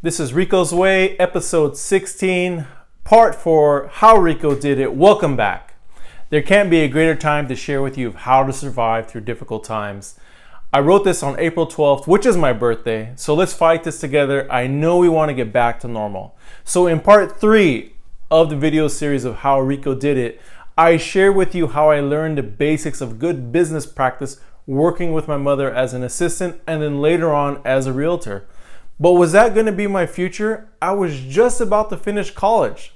This is Riko's Way, episode 16, part 4, How Riko Did It. Welcome back. There can't be a greater time to share with you how to survive through difficult times. I wrote this on April 12th, which is my birthday, so let's fight this together. I know we want to get back to normal. So in part 3 of the video series of How Riko Did It, I share with you how I learned the basics of good business practice working with my mother as an assistant and then later on as a realtor. But was that going to be my future? I was just about to finish college.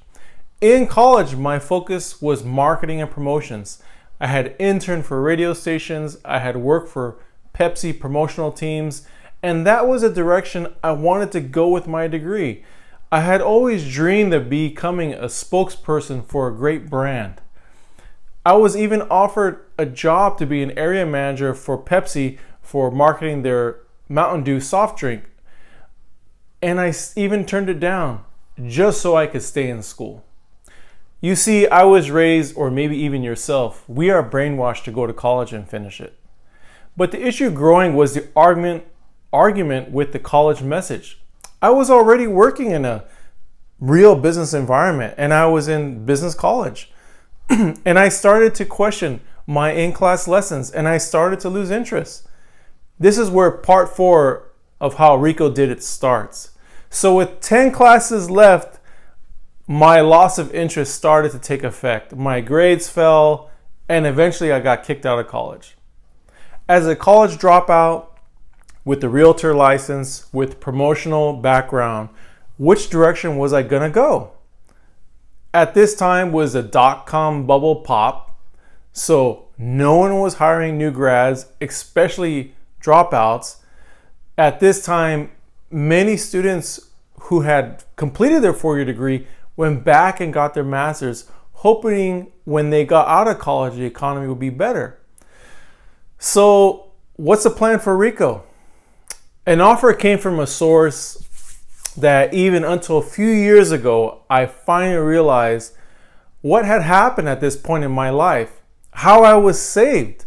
In college, my focus was marketing and promotions. I had interned for radio stations, I had worked for Pepsi promotional teams, and that was a direction I wanted to go with my degree. I had always dreamed of becoming a spokesperson for a great brand. I was even offered a job to be an area manager for Pepsi for marketing their Mountain Dew soft drink. And I even turned it down just so I could stay in school. You see, I was raised, or maybe even yourself, we are brainwashed to go to college and finish it. But the issue growing was the argument with the college message. I was already working in a real business environment and I was in business college. And I started to question my in-class lessons and I started to lose interest. This is where part 4 of How Riko Did It starts. So with 10 classes left, my loss of interest started to take effect. My grades fell, and eventually I got kicked out of college. As a college dropout, with the realtor license, with promotional background, which direction was I gonna go? At this time was a dot-com bubble pop, so no one was hiring new grads, especially dropouts. At this time, many students who had completed their 4-year degree went back and got their master's, hoping when they got out of college, the economy would be better. So what's the plan for Riko? An offer came from a source that even until a few years ago, I finally realized what had happened at this point in my life, how I was saved.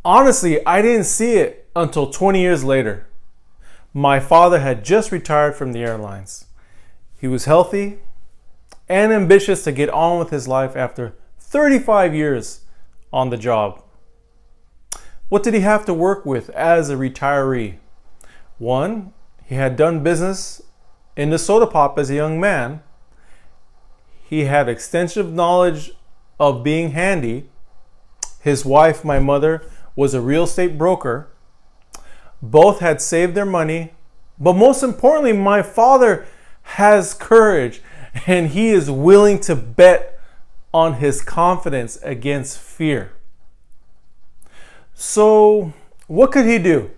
Honestly, I didn't see it until 20 years later. My father had just retired from the airlines. He was healthy and ambitious to get on with his life after 35 years on the job. What did he have to work with as a retiree? One, he had done business in the soda pop as a young man. He had extensive knowledge of being handy. His wife, my mother, was a real estate broker. Both had saved their money, but most importantly, my father has courage and he is willing to bet on his confidence against fear. So, what could he do?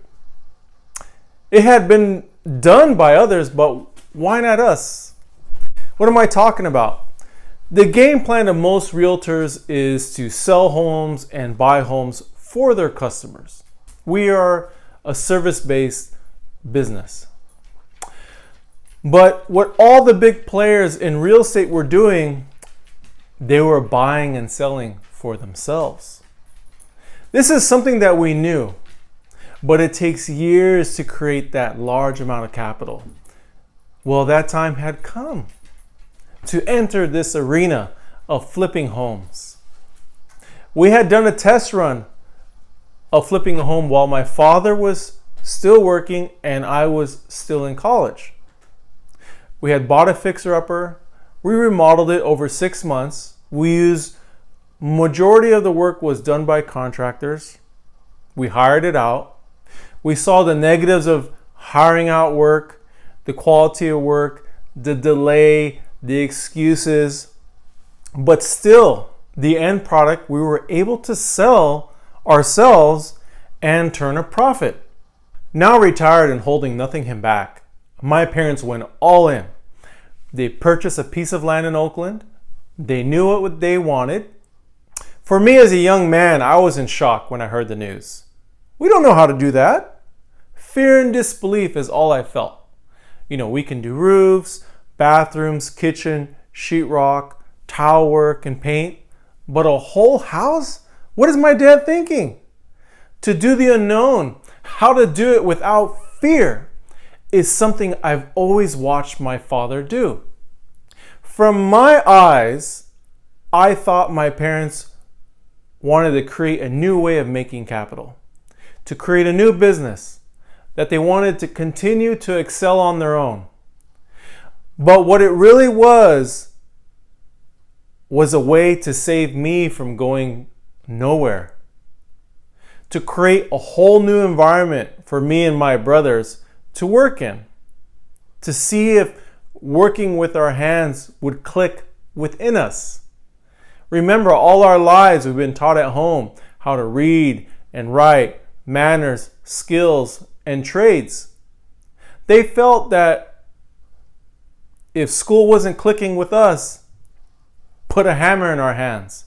It had been done by others, but why not us? What am I talking about? The game plan of most realtors is to sell homes and buy homes for their customers. We are a service-based business. But what all the big players in real estate were doing, they were buying and selling for themselves. This is something that we knew, but it takes years to create that large amount of capital. Well, that time had come to enter this arena of flipping homes. We had done a test run of flipping a home while my father was still working and I was still in college. We had bought a fixer-upper. We remodeled it over 6 months. Majority of the work was done by contractors. We hired it out. We saw the negatives of hiring out work, the quality of work, the delay, the excuses. But still, the end product, we were able to sell ourselves and turn a profit. Now retired and holding nothing him back, my parents went all in. They purchased a piece of land in Oakland. They knew what they wanted. For me as a young man, I was in shock when I heard the news. We don't know how to do that. Fear and disbelief is all I felt. We can do roofs, bathrooms, kitchen, sheetrock, tile work, and paint. But a whole house? What is my dad thinking? To do the unknown, how to do it without fear. is something I've always watched my father do. From my eyes, I thought my parents wanted to create a new way of making capital, to create a new business, that they wanted to continue to excel on their own. But what it really was a way to save me from going nowhere, to create a whole new environment for me and my brothers to work in, to see if working with our hands would click within us. Remember, all our lives we've been taught at home how to read and write, manners, skills, and trades. They felt that if school wasn't clicking with us, put a hammer in our hands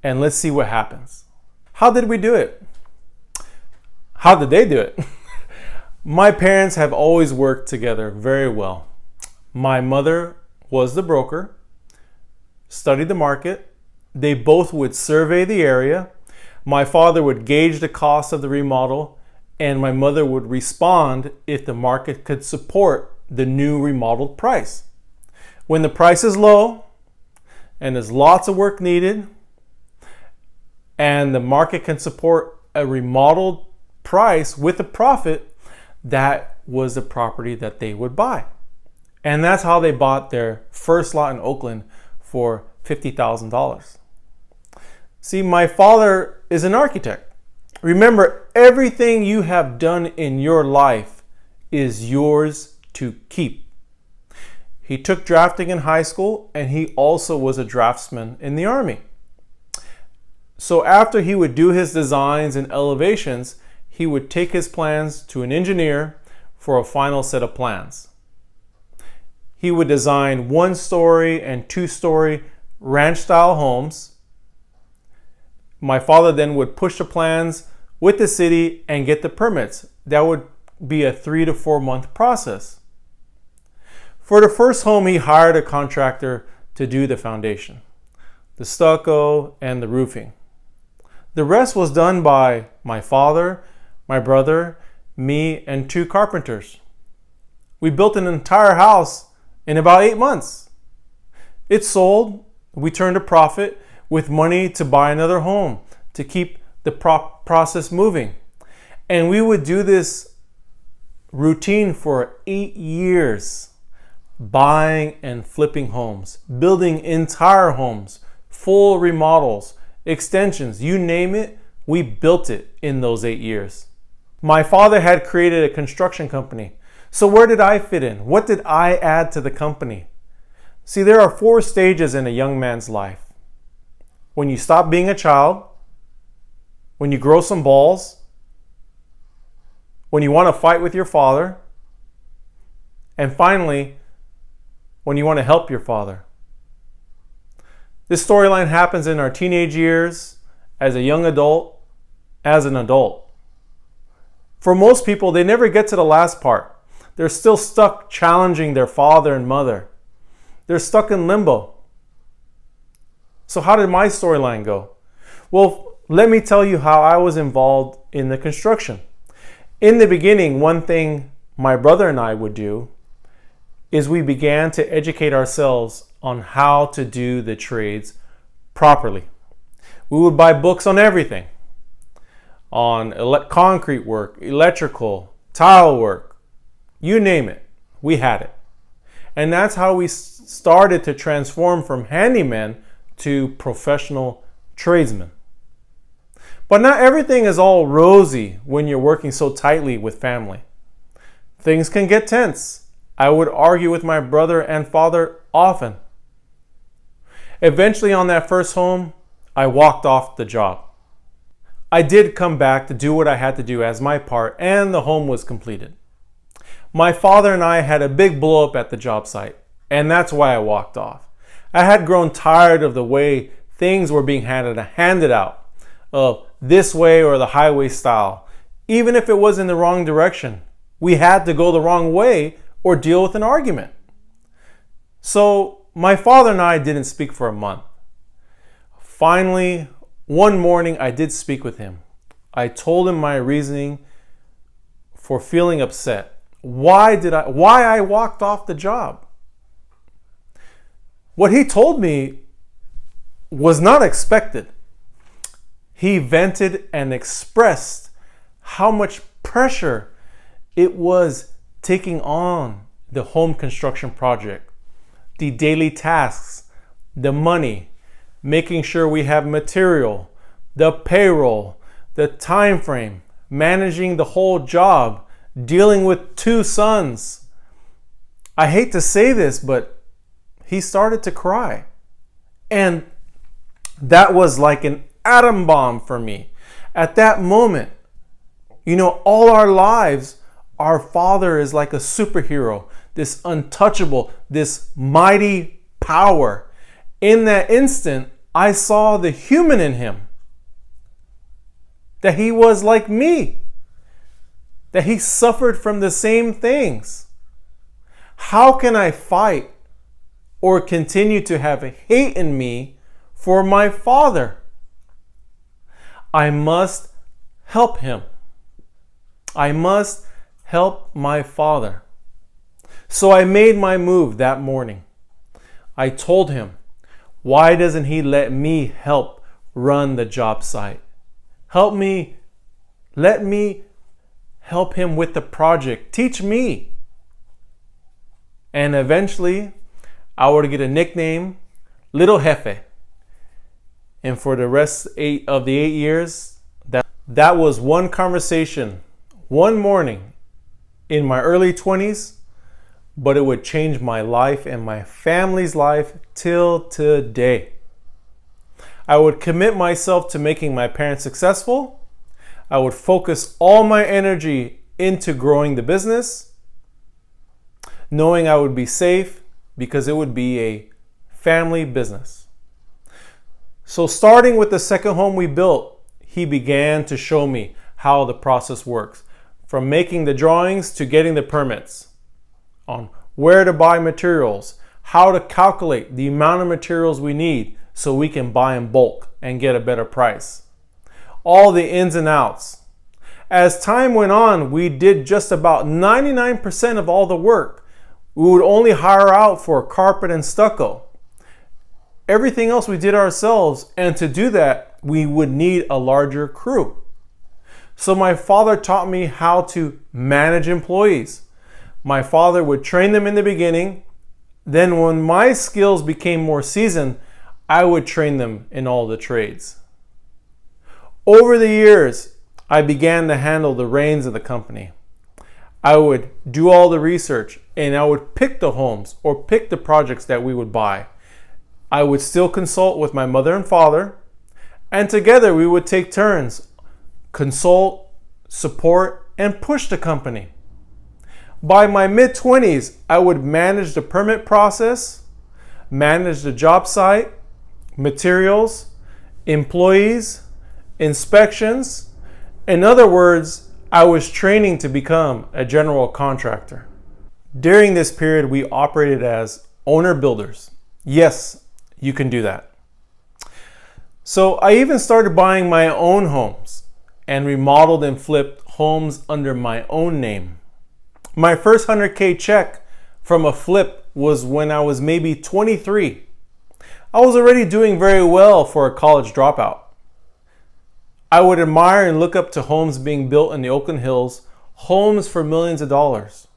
and let's see what happens. How did we do it? How did they do it? My parents have always worked together very well. My mother was the broker, studied the market. They both would survey the area. My father would gauge the cost of the remodel, and my mother would respond if the market could support the new remodeled price. When the price is low and there's lots of work needed, and the market can support a remodeled price with a profit, that was the property that they would buy. And that's how they bought their first lot in Oakland for $50,000. See, my father is an architect. Remember, everything you have done in your life is yours to keep. He took drafting in high school, and he also was a draftsman in the Army. So after he would do his designs and elevations, he would take his plans to an engineer for a final set of plans. He would design 1-story and 2-story ranch-style homes. My father then would push the plans with the city and get the permits. That would be a 3 to 4 month process. For the first home, he hired a contractor to do the foundation, the stucco, and the roofing. The rest was done by my father, my brother, me, and 2 carpenters. We built an entire house in about 8 months. It sold. We turned a profit with money to buy another home to keep the process moving. And we would do this routine for 8 years, buying and flipping homes, building entire homes, full remodels, extensions, you name it, we built it in those 8 years. My father had created a construction company. So where did I fit in? What did I add to the company? See, there are 4 stages in a young man's life. When you stop being a child, when you grow some balls, when you want to fight with your father, and finally, when you want to help your father. This storyline happens in our teenage years, as a young adult, as an adult. For most people, they never get to the last part. They're still stuck challenging their father and mother. They're stuck in limbo. So how did my storyline go? Well, let me tell you how I was involved in the construction. In the beginning, one thing my brother and I would do is we began to educate ourselves on how to do the trades properly. We would buy books on everything, on concrete work, electrical, tile work, you name it, we had it. And that's how we started to transform from handymen to professional tradesmen. But not everything is all rosy when you're working so tightly with family. Things can get tense. I would argue with my brother and father often. Eventually, on that first home, I walked off the job. I did come back to do what I had to do as my part, and the home was completed. My father and I had a big blow up at the job site, and that's why I walked off. I had grown tired of the way things were being handed out, of this way or the highway style. Even if it was in the wrong direction, we had to go the wrong way or deal with an argument. So my father and I didn't speak for a month. Finally, one morning I did speak with him. I told him my reasoning for feeling upset. why I walked off the job. What he told me was not expected. He vented and expressed how much pressure it was taking on the home construction project, the daily tasks, the money, making sure we have material, the payroll, the time frame, managing the whole job, dealing with 2 sons. I hate to say this, but he started to cry. And that was like an atom bomb for me. At that moment, all our lives, our father is like a superhero, this untouchable, this mighty power. In that instant, I saw the human in him. That he was like me. That he suffered from the same things. How can I fight or continue to have hate in me for my father? I must help him. I must help my father. So I made my move that morning. I told him, why doesn't he let me help run the job site? Let me help him with the project. Teach me. And eventually, I would get a nickname, Little Jefe. And for the rest of the 8 years, that was one conversation, one morning in my early 20s, but it would change my life and my family's life till today. I would commit myself to making my parents successful. I would focus all my energy into growing the business, knowing I would be safe because it would be a family business. So starting with the second home we built, he began to show me how the process works, from making the drawings to getting the permits, on where to buy materials, how to calculate the amount of materials we need so we can buy in bulk and get a better price. All the ins and outs. As time went on, we did just about 99% of all the work. We would only hire out for carpet and stucco. Everything else we did ourselves, and to do that, we would need a larger crew. So my father taught me how to manage employees. My father would train them in the beginning. Then when my skills became more seasoned, I would train them in all the trades. Over the years, I began to handle the reins of the company. I would do all the research and I would pick the homes or pick the projects that we would buy. I would still consult with my mother and father, and together we would take turns, consult, support, and push the company. By my mid-20s, I would manage the permit process, manage the job site, materials, employees, inspections. In other words, I was training to become a general contractor. During this period, we operated as owner builders. Yes, you can do that. So I even started buying my own homes and remodeled and flipped homes under my own name. My first 100K check from a flip was when I was maybe 23. I was already doing very well for a college dropout. I would admire and look up to homes being built in the Oakland Hills, homes for millions of dollars.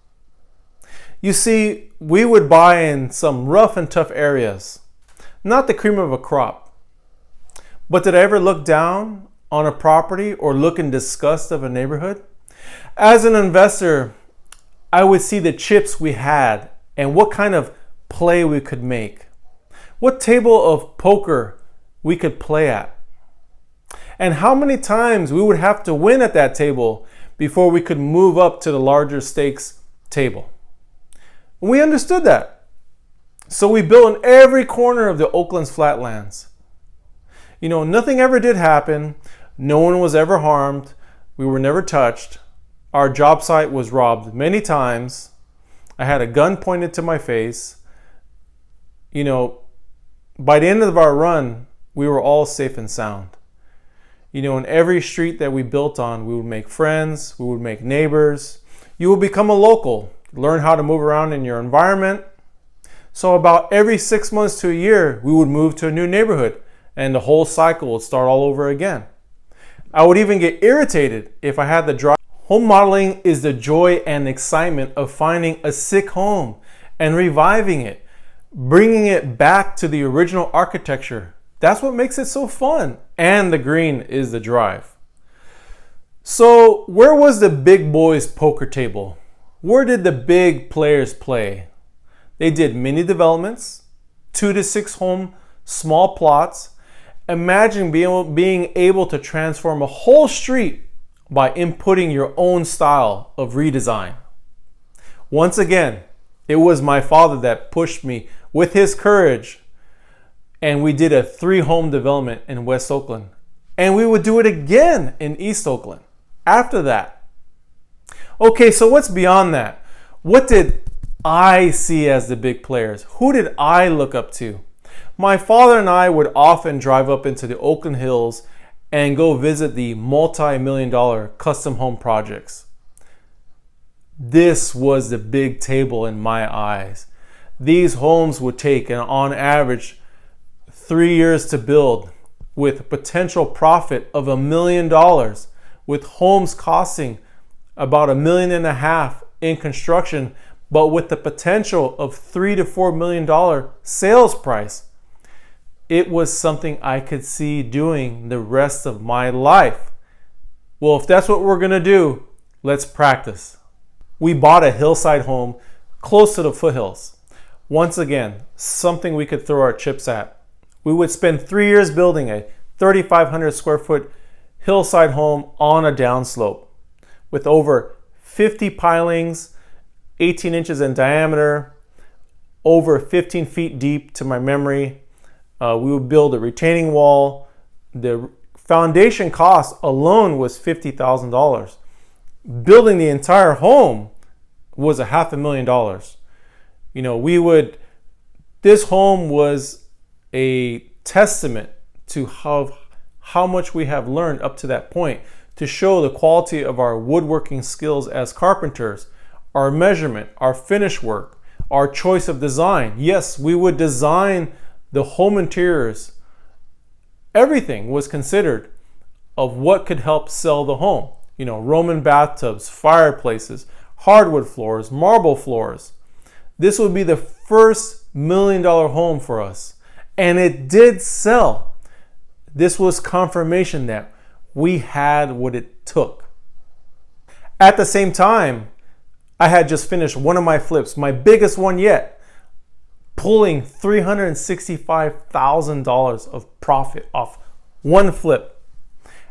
You see, we would buy in some rough and tough areas, not the cream of a crop. But did I ever look down on a property or look in disgust of a neighborhood? As an investor, I would see the chips we had and what kind of play we could make, what table of poker we could play at, and how many times we would have to win at that table before we could move up to the larger stakes table. We understood that. So we built in every corner of the Oakland's flatlands. Nothing ever did happen. No one was ever harmed. We were never touched. Our job site was robbed many times. I had a gun pointed to my face. By the end of our run, we were all safe and sound. In every street that we built on, we would make friends, we would make neighbors. You will become a local, learn how to move around in your environment. So about every 6 months to a year, we would move to a new neighborhood and the whole cycle would start all over again. I would even get irritated if I had to drive. Home modeling is the joy and excitement of finding a sick home and reviving it, bringing it back to the original architecture. That's what makes it so fun. And the green is the drive. So where was the big boys poker table? Where did the big players play? They did mini developments, 2 to 6 home, small plots. Imagine being able to transform a whole street by inputting your own style of redesign. Once again, it was my father that pushed me with his courage, and we did a 3 home development in West Oakland, and we would do it again in East Oakland after that. Okay, so what's beyond that? What did I see as the big players? Who did I look up to? My father and I would often drive up into the Oakland Hills and go visit the multi-million-dollar custom home projects. This was the big table in my eyes. These homes would take, on average, 3 years to build, with a potential profit of $1 million, with homes costing about $1.5 million in construction, but with the potential of $3 to $4 million sales price. It was something I could see doing the rest of my life. Well, if that's what we're gonna do, let's practice. We bought a hillside home close to the foothills. Once again, something we could throw our chips at. We would spend 3 years building a 3,500 square foot hillside home on a downslope with over 50 pilings, 18 inches in diameter, over 15 feet deep to my memory. We would build a retaining wall. The foundation cost alone was $50,000. Building the entire home was $500,000. You know, this home was a testament to how much we have learned up to that point, to show the quality of our woodworking skills as carpenters, our measurement, our finish work, our choice of design. Yes, we would design the home interiors. Everything was considered of what could help sell the home. You know, Roman bathtubs, fireplaces, hardwood floors, marble floors. This would be the first $1 million home for us. And it did sell. This was confirmation that we had what it took. At the same time, I had just finished one of my flips, my biggest one yet, pulling $365,000 of profit off one flip.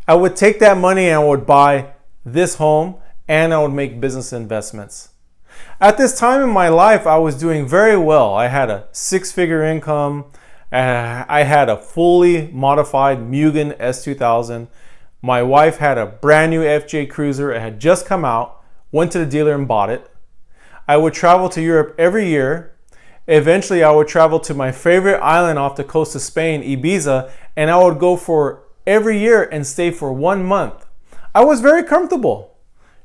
I would take that money and I would buy this home, and I would make business investments. At this time in my life, I was doing very well. I had a 6-figure income. I had a fully modified Mugen S2000. My wife had a brand new FJ Cruiser. It had just come out. Went to the dealer and bought it. I would travel to Europe every year. Eventually, I would travel to my favorite island off the coast of Spain, Ibiza, and I would go for every year and stay for 1 month. I was very comfortable.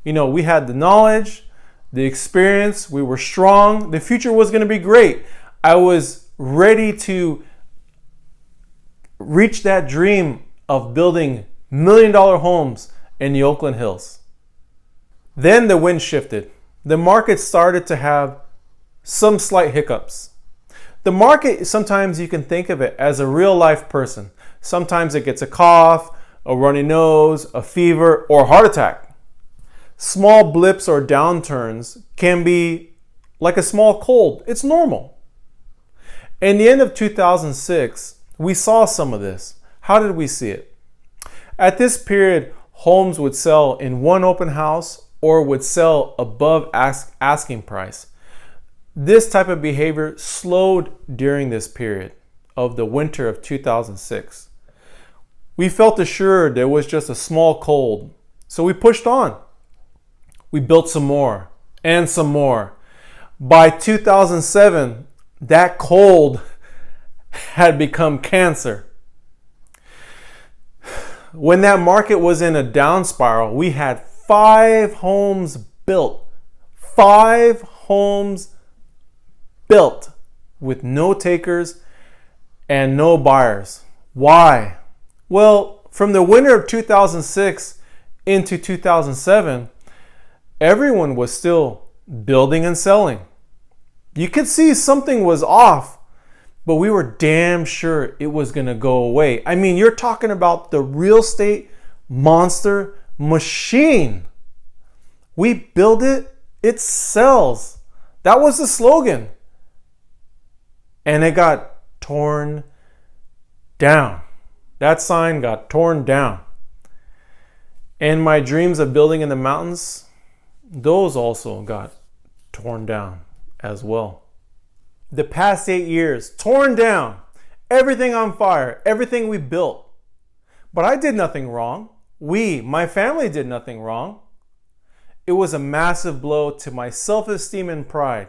You know, we had the knowledge, the experience, we were strong. The future was going to be great. I was ready to reach that dream of building $1 million homes in the Oakland Hills. Then the wind shifted. The market started to have some slight hiccups. The market, sometimes you can think of it as a real life person. Sometimes it gets a cough, a runny nose, a fever, or a heart attack. Small blips or downturns can be like a small cold. It's normal. In the end of 2006, we saw some of this. How did we see it? At this period, homes would sell in one open house or would sell above asking price. This type of behavior slowed during this period of the winter of 2006. We felt assured there was just a small cold, so we pushed on. We built some more and some more. By 2007, that cold had become cancer. When that market was in a down spiral, we had 5 homes built 5 homes built with no takers and no buyers. Why? Well, from the winter of 2006 into 2007, everyone was still building and selling. You could see something was off, but we were damn sure it was going to go away. I mean, you're talking about the real estate monster machine. We build it, it sells. That was the slogan. And it got torn down. That sign got torn down. And my dreams of building in the mountains, those also got torn down as well. The past 8 years, torn down. Everything on fire. Everything we built. But I did nothing wrong. My family did nothing wrong. It was a massive blow to my self-esteem and pride.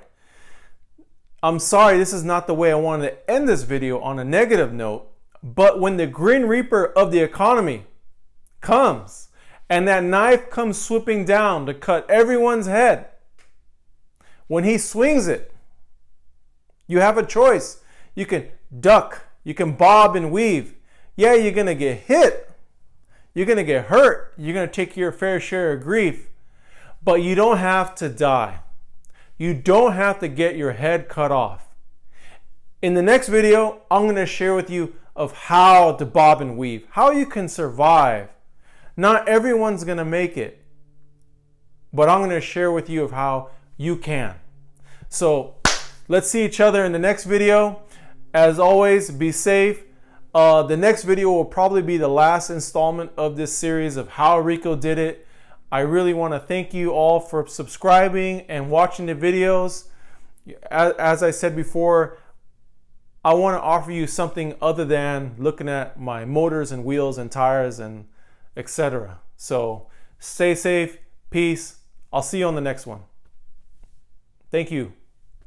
I'm sorry, this is not the way I wanted to end this video, on a negative note. But when the Grim Reaper of the economy comes and that knife comes swooping down to cut everyone's head, when he swings it, you have a choice. You can duck, you can bob and weave. Yeah, you're going to get hit. You're going to get hurt. You're going to take your fair share of grief. But you don't have to die. You don't have to get your head cut off. In the next video, I'm going to share with you of how to bob and weave, how you can survive. Not everyone's going to make it, but I'm going to share with you of how you can. So let's see each other in the next video. As always, be safe. The next video will probably be the last installment of this series of how Riko did it. I really want to thank you all for subscribing and watching the videos. As I said before, I want to offer you something other than looking at my motors and wheels and tires and etc. So stay safe, peace. I'll see you on the next one. Thank you.